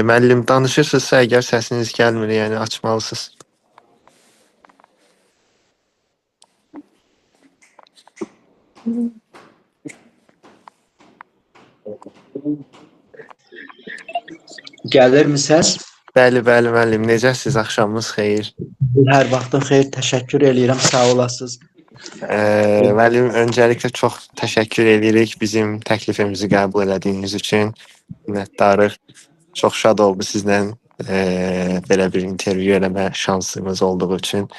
Müəllim danışırsınızsa əgər səsiniz gəlmir, yəni açmalısınız. Gəlirmi səs? Bəli, müəllim, necəsiz? Axşamınız xeyir. Hər vaxtın xeyir, təşəkkür eləyirəm, sağ olasınız. Müəllim, öncəliklə çox təşəkkür edirik bizim təklifimizi qəbul elədiyiniz üçün. Minnətdarıq. Çox şad oldu sizlə belə bir intervyu eləmə şansımız olduğu üçün.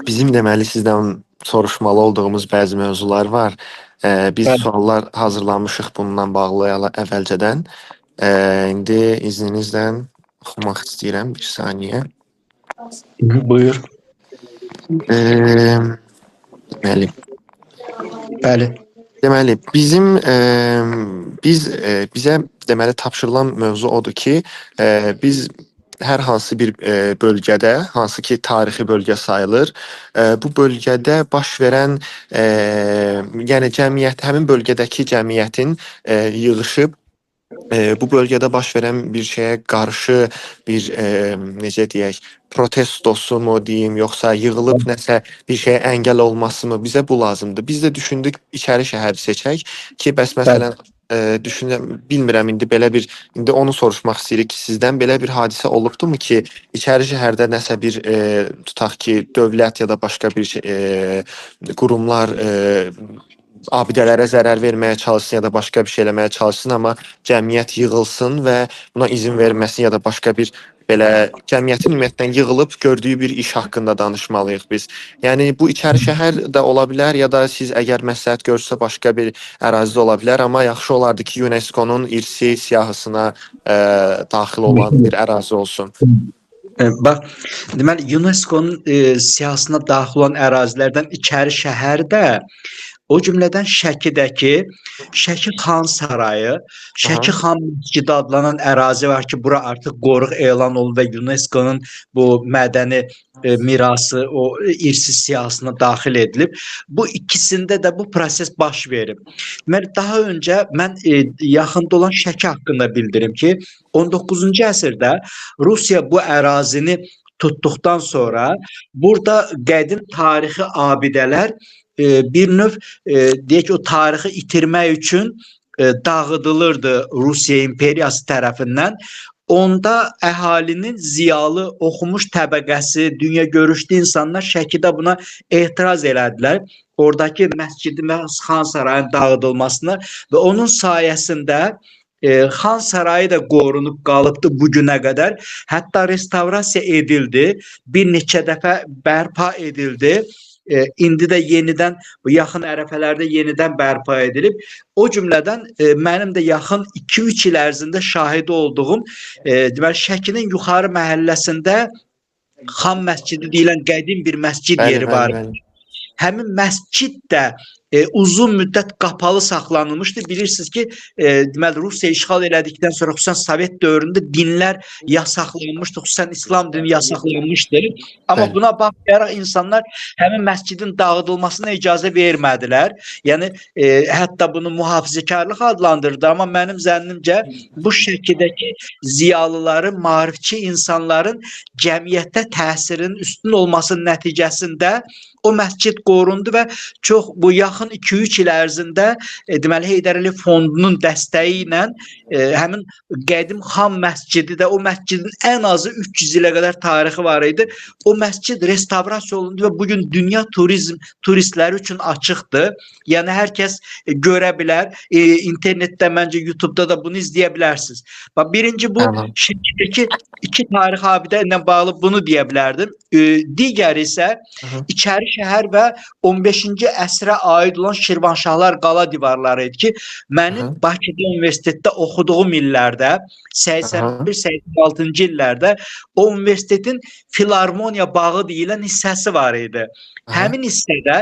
Bizim deməli sizdən soruşmalı olduğumuz bəzi mövzular var. Biz suallar hazırlamışıq bununla bağlı əvvəlcədən. İndi izninizlə oxumaq istəyirəm, bir saniyə. Buyur. Deməli. Bəli. Deməli, bizə deməli tapşırılan mövzu odur ki, biz hər hansı bir bölgədə, hansı ki tarixi bölgə sayılır, bu bölgədə baş verən, yəni həmin bölgədəki cəmiyyətin yığışıb bu bölgədə baş verən bir şeyə qarşı bir necə deyək, protestosu mu deyim, yoxsa yığılıb nəsə bir şeyə əngəl olması mı, bizə bu lazımdır. Biz də düşündük içəri şəhəri seçək ki, bəs məsələn bilmirəm indi onu soruşmaq istəyirik ki, sizdən belə bir hadisə olubdumu ki, içəri şəhərdə nəsə bir tutaq ki, dövlət ya da başqa bir qurumlar abidələrə zərər verməyə çalışsın ya da başqa bir şey eləməyə çalışsın, amma cəmiyyət yığılsın və buna izin verməsin ya da başqa bir belə cəmiyyətin ümumiyyətlə yığılıb gördüyü bir iş haqqında danışmalıyıq biz. Yəni bu içəri şəhər də ola bilər ya da siz əgər məsləhət görürsə başqa bir ərazidə ola bilər, amma yaxşı olardı ki, UNESCO-nun irsi siyahısına daxil olan bir ərazi olsun. Bax, deməli UNESCO-nun siyahısına daxil olan ərazilərdən içəri şəhərdə o cümlədən Şəkidəki Şəki Xan Sarayı, Şəki Xan Məscidi adlanan ərazi var ki, bura artıq qoruq elan olunub və UNESCO-nun bu mədəni mirası, o irsi siyahısına daxil edilib. Bu ikisində də bu proses baş verib. Deməli, daha öncə mən yaxında olan Şəki haqqında bildirim ki, 19-cu əsrdə Rusiya bu ərazini tutduqdan sonra burada qədim tarixi abidələr bir növ deyək o tarixi itirmək üçün dağıdılırdı Rusiya imperiyası tərəfindən. Onda əhalinin ziyalı, oxumuş təbəqəsi, dünya görüşlü insanlar Şəkidə buna etiraz elədilər. Oradakı məscidin və Xan Sarayının dağıdılmasına və onun sayəsində Xan Sarayı da qorunub qalıbdı bu günə qədər. Hətta restavrasiya edildi, bir neçə dəfə bərpa edildi. İndi də yenidən bu yaxın ərəfələrdə yenidən bərpa edilib. O cümlədən mənim də yaxın 2-3 il ərzində şahidi olduğum deməli Şəkinin yuxarı məhəlləsində Xan Məscidi deyilən qədim bir məscid yeri var. Həmin məscid də uzun müddət qapalı saxlanılmışdı. Bilirsiniz ki, deməli Rusiya işğal elədikdən sonra xüsusən Sovet dövründə dinlər yasaqlanmışdı, xüsusən İslam dini yasaqlanmışdı. Amma buna baxmayaraq insanlar həmin məscidin dağıdılmasına icazə vermədilər. Yəni hətta bunu mühafizəkarlıq adlandırdı. Amma mənim zənnimcə bu Şəkidəki ziyalıların, maarifçi insanların cəmiyyətdə təsirinin üstün olması nəticəsində o məscid qorundu və çox bu yaxın 2-3 il ərzində deməli Heydər Əliyev fondunun dəstəyi ilə həmin qədim Xan Məscidi də o məscidin ən azı 300 ilə qədər tarixi var idi. O məscid restavrasiya olundu və bugün dünya turistləri üçün açıqdır. Yəni hər kəs görə bilər. İnternetdə məncə YouTube'da da bunu izləyə bilərsiniz. Bax birinci bu Şəkidəki iki tarixi abidə ilə bağlı bunu deyə bilərdim. Digəri isə içəri şəhər və 15-ci əsrə aid olan Şirvanşahlar qala divarları idi ki, mənim Bakıda universitetdə oxuduğum illərdə 81-86-cı illərdə o universitetin Filarmoniya bağı deyilən hissəsi var idi. Həmin hissədə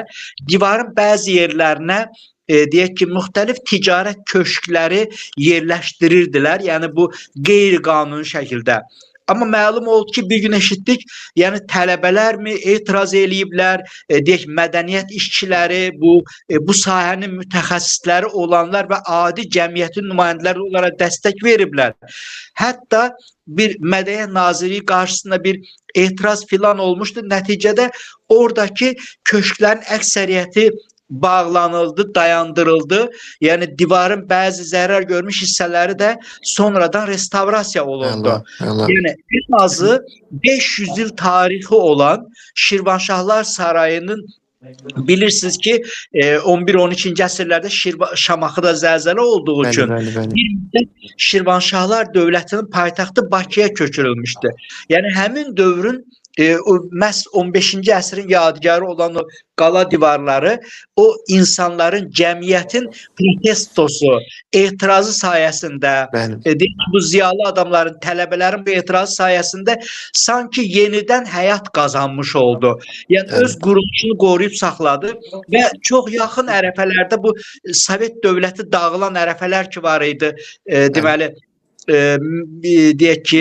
divarın bəzi yerlərinə deyək ki, müxtəlif ticarət köşkləri yerləşdirirdilər. Yəni bu qeyri-qanuni şəkildə. Amma məlum oldu ki, bir gün eşitdik, yəni tələbələrmi etiraz eləyiblər, deyək mədəniyyət işçiləri, bu sahənin mütəxəssisləri olanlar və adi cəmiyyətin nümayəndələri olaraq dəstək veriblər. Hətta bir Mədəniyyət Nazirliyi qarşısında bir etiraz filan olmuşdu. Nəticədə oradakı köşklərin əksəriyyəti bağlanıldı, dayandırıldı. Yəni divarın bəzi zərər görmüş hissələri də sonradan restavrasiya olundu. Yəni en azı 500 il tarixi olan Şirvanşahlar Sarayının, bilirsiniz ki 11-12-ci əsrlərdə Şamaxıda zəlzələ olduğu üçün bir müddət Şirvanşahlar dövlətinin paytaxtı Bakıya köçürülmüşdü. Yəni həmin dövrün məhz 15-ci əsrin yadigarı olan o qala divarları o insanların, cəmiyyətin protestosu, etirazı sayəsində, bu ziyalı adamların, tələbələrin bu etirazı sayəsində sanki yenidən həyat qazanmış oldu. Yəni öz quruluşunu qoruyub saxladı və çox yaxın ərəfələrdə bu Sovet dövləti dağılan ərəfələr ki var idi, deməli deyək ki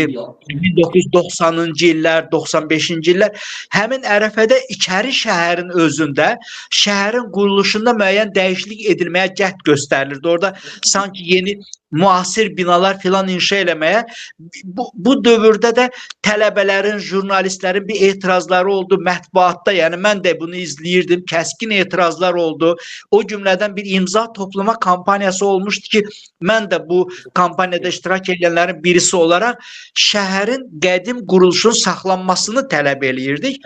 1990-cı illər, 95-ci illər, həmin ərəfədə içəri şəhərin özündə, şəhərin quruluşunda müəyyən dəyişiklik edilməyə cəhd göstərilirdi. Orada sanki yeni müasir binalar filan inşa eləməyə, bu dövrdə də tələbələrin, jurnalistlərin bir etirazları oldu mətbuatda. Yəni mən də bunu izləyirdim. Kəskin etirazlar oldu. O cümlədən bir imza toplama kampaniyası olmuşdu ki, mən də bu kampaniyada iştirak edənlərin birisi olaraq şəhərin qədim quruluşunun saxlanmasını tələb eləyirdik.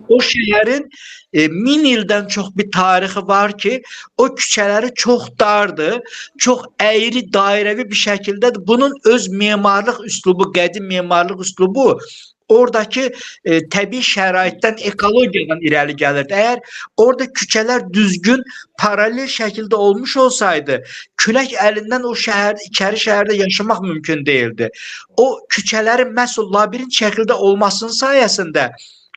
O şəhərin 1000 ildən çox bir tarixi var ki, o küçələri çox dardır, çox əyri, dairəvi bir şəkildədir. Bunun öz memarlıq üslubu, qədim memarlıq üslubu oradakı təbii şəraitdən, ekologiyadan irəli gəlirdi. Əgər orada küçələr düzgün, paralel şəkildə olmuş olsaydı, külək əlindən o içəri şəhərdə yaşamaq mümkün deyildi. O küçələrin məhz o labirint şəkildə olmasının sayəsində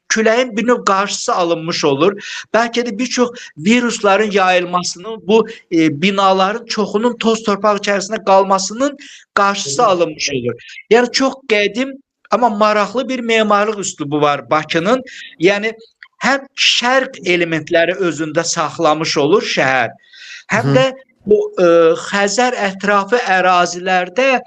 küləyin bir növ qarşısı alınmış olur. Bəlkə də bir çox virusların yayılmasının, bu binaların çoxunun toz torpaq içərisində qalmasının qarşısı alınmış olur. Yəni çox qədim, amma maraqlı bir memarlıq üslubu var Bakının. Yəni həm şərq elementləri özündə saxlamış olur şəhər, həm də bu Xəzər ətrafı ərazilərdə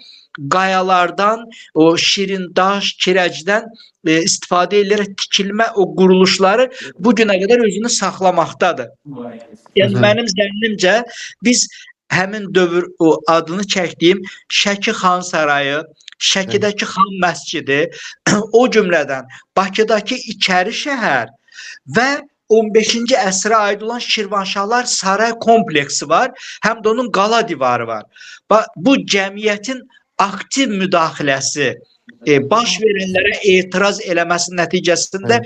qayalardan, o şirin daş, kirəcdən istifadə edilərək tikilmə o quruluşları bu günə qədər özünü saxlamaqdadır. Yəni mənim zənnimcə biz həmin dövr o adını çəkdiyim Şəki Xan Sarayı, Şəkidəki Xan Məscidi, o cümlədən Bakıdakı içəri şəhər və 15-ci əsrə aid olan Şirvanşahlar Saray kompleksi var, həm də onun qala divarı var. Bu cəmiyyətin aktiv müdaxiləsi, baş verənlərə etiraz eləməsi nəticəsində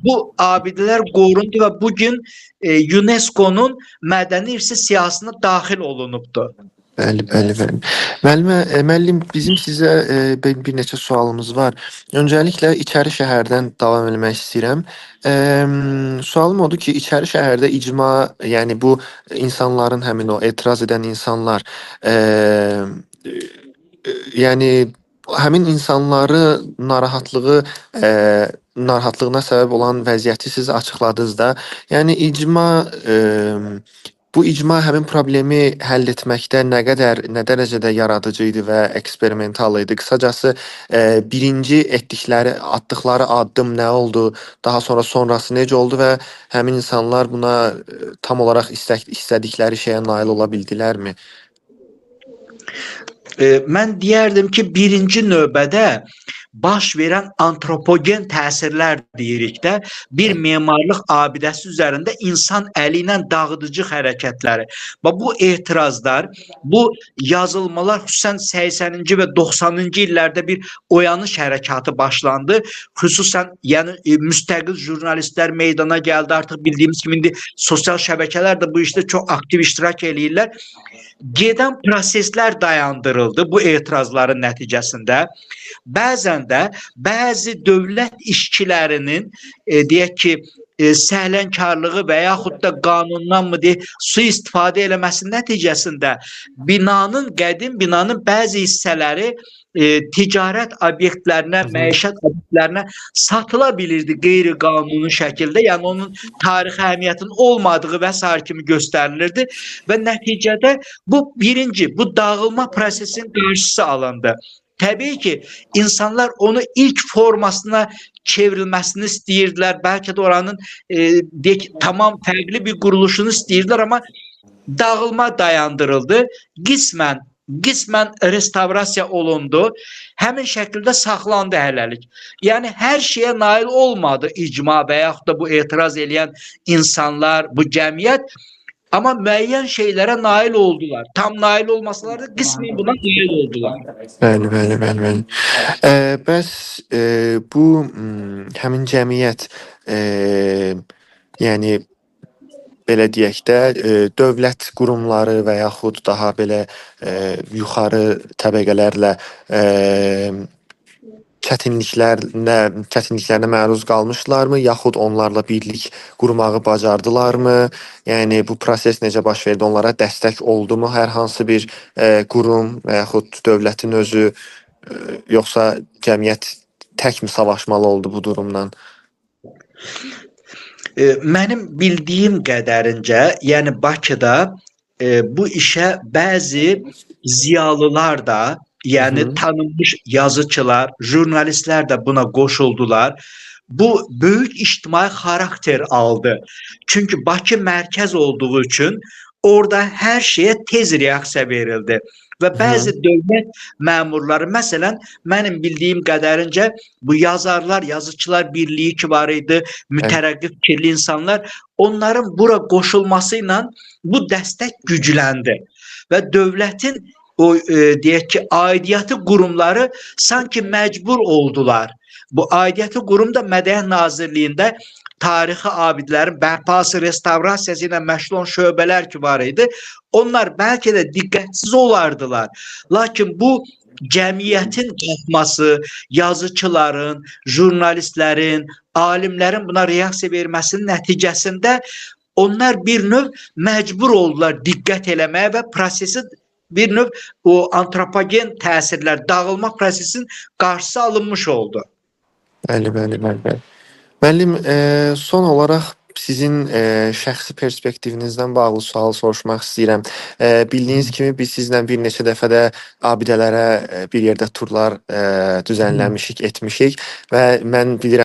bu abidələr qorundu və bugün UNESCO-nun mədəni irsi siyahısına daxil olunubdur. Bəli. Müəllim, bizim sizə bir neçə sualımız var. Öncəliklə içəri şəhərdən davam etmək istəyirəm. Sualım odur ki, içəri şəhərdə icma, yəni bu insanların, həmin o etiraz edən insanlar, yəni həmin insanları narahatlığına səbəb olan vəziyyəti siz açıqladınız da. Yəni bu icma həmin problemi həll etməkdə nə dərəcədə yaradıcı idi və eksperimental idi? Qısacası birinci atdıqları addım nə oldu? Daha sonrası necə oldu və həmin insanlar buna tam olaraq istədikləri şeyə nail ola bildilərmi? Mən deyərdim ki, birinci növbədə baş verən antropogen təsirlər deyirik də, bir memarlıq abidəsi üzərində insan əli ilə dağıdıcı hərəkətləri. Bu etirazlar, bu yazılmalar xüsusən 80-ci və 90-cı illərdə bir oyanış hərəkatı başlandı. Xüsusən yəni müstəqil jurnalistlər meydana gəldi. Artıq bildiyimiz kimi indi sosial şəbəkələr də bu işdə çox aktiv iştirak eləyirlər. Gedən proseslər dayandırıldı bu etirazların nəticəsində. Bəzən də bəzi dövlət işçilərinin deyək ki, səhlənkarlığı və yaxud da qanundan mı deyək, sui-istifadə eləməsi nəticəsində qədim binanın bəzi hissələri ticarət obyektlərinə, məişət obyektlərinə satıla bilirdi qeyri-qanuni şəkildə. Yəni onun tarixi əhəmiyyətinin olmadığı və sair kimi göstərilirdi və nəticədə bu dağılma prosesinin qarşısı alındı. Təbii ki, insanlar onu ilk formasına çevrilməsini istəyirdilər. Bəlkə də oranın tamam fərqli bir quruluşunu istəyirdilər, amma dağılma dayandırıldı. Qismən restavrasiya olundu. Həmin şəkildə saxlandı hələlik. Yəni hər şeyə nail olmadı icma və yaxud da bu etiraz edən insanlar, bu cəmiyyət. Amma müəyyən şeylərə nail oldular. Tam nail olmasalar da qismən buna nail oldular. Bəli. Bəs bu həmin cəmiyyət yəni belə deyək də dövlət qurumları və yaxud daha belə yuxarı təbəqələrlə çətinliklərinə məruz qalmışlarmı, yaxud onlarla birlik qurmağı bacardılarmı? Yəni bu proses necə baş verdi? Onlara dəstək oldumu hər hansı bir qurum və yaxud dövlətin özü, yoxsa cəmiyyət təkmi savaşmalı oldu bu durumdan? Mənim bildiyim qədərincə, yəni Bakıda bu işə bəzi ziyalılar da, yəni tanınmış yazıçılar, jurnalistlər də buna qoşuldular. Bu böyük ictimai xarakter aldı. Çünki Bakı mərkəz olduğu üçün orada hər şeyə tez reaksiya verildi. Və bəzi dövlət məmurları, məsələn, mənim bildiyim qədərincə bu yazıçılar birliyi ki var idi, mütərəqqi fikirli insanlar, onların bura qoşulması ilə bu dəstək gücləndi. Və dövlətin o deyək ki, aidiyyatı qurumları sanki məcbur oldular. Bu aidiyyatı qurum da Mədəniyyət Nazirliyində tarixi abidlərin bərpası, restavrasiyası ilə məşğul olan şöbələr ki var idi. Onlar bəlkə də diqqətsiz olardılar. Lakin bu cəmiyyətin qalxması, yazıçıların, jurnalistlərin, alimlərin buna reaksiya verməsinin nəticəsində onlar bir növ məcbur oldular diqqət eləməyə və prosesi bir növ o antropogen təsirlər, dağılma prosesinin qarşısı alınmış oldu. Bəli. Müəllim, son olaraq sizin şəxsi perspektivinizdən bağlı sual soruşmaq istəyirəm. Bildiyiniz kimi biz sizlə bir neçə dəfədə abidələrə bir yerdə turlar düzənləmişik, etmişik və mən bilirəm